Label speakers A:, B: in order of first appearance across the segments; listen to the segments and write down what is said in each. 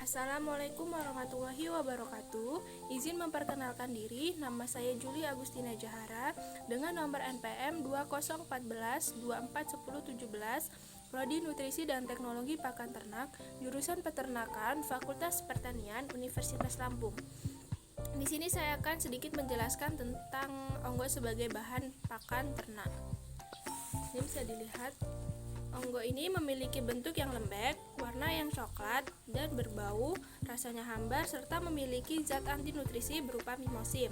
A: Assalamualaikum warahmatullahi wabarakatuh. Izin memperkenalkan diri, nama saya Juli Agustina Jahara dengan nomor NPM 2014-241017, Prodi Nutrisi dan Teknologi Pakan Ternak, jurusan Peternakan, Fakultas Pertanian, Universitas Lampung. Di sini saya akan sedikit menjelaskan tentang onggo sebagai bahan pakan ternak. Ini bisa dilihat. Onggo ini memiliki bentuk yang lembek, warna yang coklat, dan berbau, rasanya hambar, serta memiliki zat anti nutrisi berupa mimosin.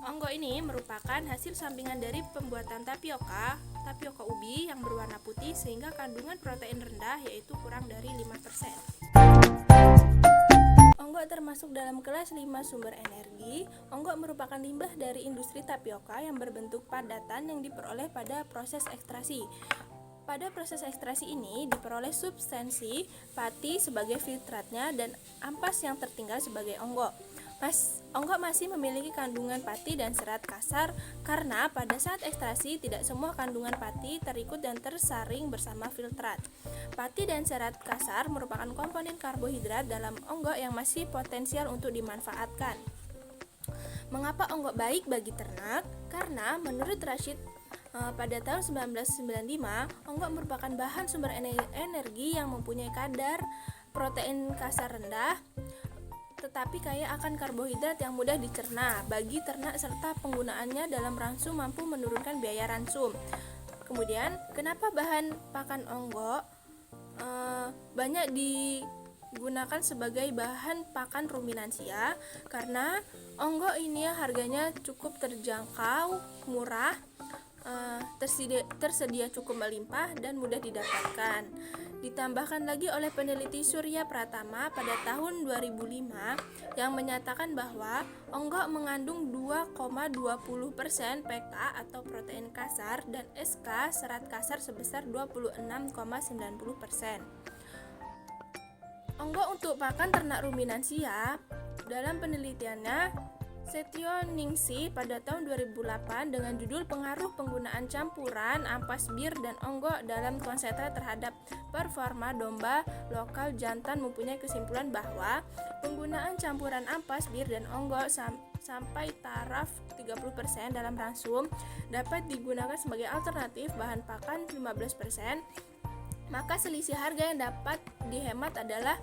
A: Onggo ini merupakan hasil sampingan dari pembuatan tapioka ubi yang berwarna putih sehingga kandungan protein rendah, yaitu kurang dari 5%. Onggo termasuk dalam kelas 5 sumber energi. Onggo merupakan limbah dari industri tapioka yang berbentuk padatan yang diperoleh pada proses ekstraksi. Pada proses ekstraksi ini diperoleh substansi pati sebagai filtratnya dan ampas yang tertinggal sebagai onggo. Onggo masih memiliki kandungan pati dan serat kasar karena pada saat ekstraksi tidak semua kandungan pati terikut dan tersaring bersama filtrat. Pati dan serat kasar merupakan komponen karbohidrat dalam onggo yang masih potensial untuk dimanfaatkan. Mengapa onggo baik bagi ternak? Karena menurut Rashid pada tahun 1995, onggo merupakan bahan sumber energi yang mempunyai kadar protein kasar rendah tetapi kaya akan karbohidrat yang mudah dicerna bagi ternak serta penggunaannya dalam ransum mampu menurunkan biaya ransum. Kemudian, kenapa bahan pakan onggo banyak digunakan sebagai bahan pakan ruminansia? Karena onggo ini harganya cukup terjangkau, murah, tersedia cukup melimpah dan mudah didapatkan. Ditambahkan lagi oleh peneliti Surya Pratama pada tahun 2005 yang menyatakan bahwa onggo mengandung 2,20% PK atau protein kasar dan SK serat kasar sebesar 26,90%. Onggo untuk pakan ternak ruminansia dalam penelitiannya Setioningsih pada tahun 2008 dengan judul Pengaruh Penggunaan Campuran Ampas Bir dan Onggo dalam Konsentrat terhadap Performa Domba Lokal Jantan mempunyai kesimpulan bahwa penggunaan campuran ampas bir dan onggo sampai taraf 30% dalam ransum dapat digunakan sebagai alternatif bahan pakan 15%, maka selisih harga yang dapat dihemat adalah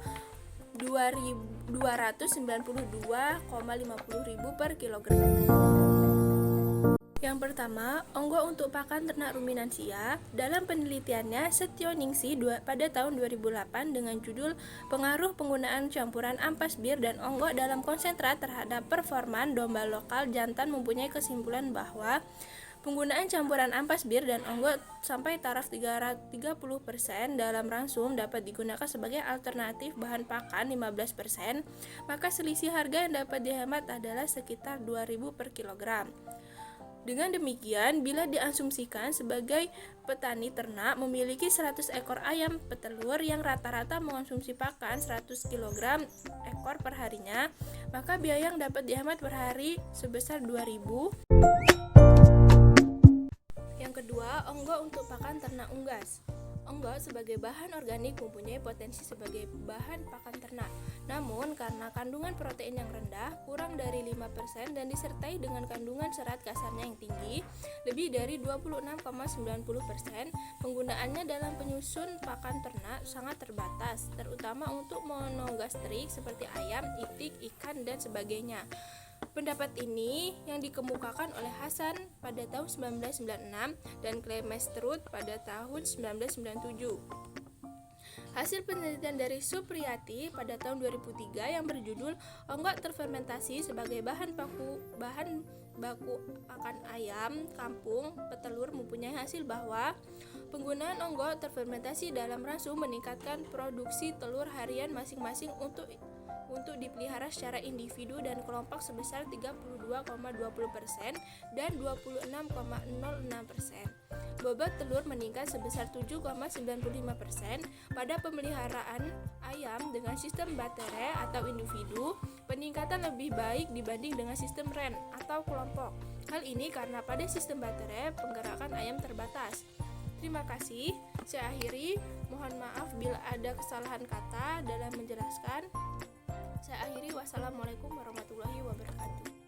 A: Rp292,50 per kilogram. Yang pertama, onggo untuk pakan ternak ruminansia. Dalam penelitiannya Setioningsih pada tahun 2008 dengan judul Pengaruh Penggunaan Campuran Ampas Bir dan Onggo dalam Konsentrat terhadap Performan Domba Lokal Jantan mempunyai kesimpulan bahwa penggunaan campuran ampas bir dan onggo sampai taraf 30% dalam ransum dapat digunakan sebagai alternatif bahan pakan 15%, maka selisih harga yang dapat dihemat adalah sekitar Rp2.000 per kilogram. Dengan demikian, bila diasumsikan sebagai petani ternak memiliki 100 ekor ayam petelur yang rata-rata mengonsumsi pakan 100 kg ekor per harinya, maka biaya yang dapat dihemat per hari sebesar Rp2.000. Yang kedua, onggo untuk pakan ternak unggas. Onggo sebagai bahan organik mempunyai potensi sebagai bahan pakan ternak. Namun, karena kandungan protein yang rendah, kurang dari 5% dan disertai dengan kandungan serat kasarnya yang tinggi, lebih dari 26,90%, penggunaannya dalam penyusun pakan ternak sangat terbatas, terutama untuk monogastrik seperti ayam, itik, ikan, dan sebagainya. Pendapat ini yang dikemukakan oleh Hasan pada tahun 1996 dan Klemestrut pada tahun 1997. Hasil penelitian dari Supriyati pada tahun 2003 yang berjudul Onggo terfermentasi sebagai bahan baku pakan ayam kampung petelur mempunyai hasil bahwa penggunaan onggo terfermentasi dalam ransum meningkatkan produksi telur harian masing-masing untuk dipelihara secara individu dan kelompok sebesar 32,20% dan 26,06%. Bobot telur meningkat sebesar 7,95%. Pada pemeliharaan ayam dengan sistem baterai atau individu, peningkatan lebih baik dibanding dengan sistem REN atau kelompok. Hal ini karena pada sistem baterai penggerakan ayam terbatas. Terima kasih. Saya akhiri. Mohon maaf bila ada kesalahan kata dalam menjelaskan. Wassalamualaikum warahmatullahi wabarakatuh.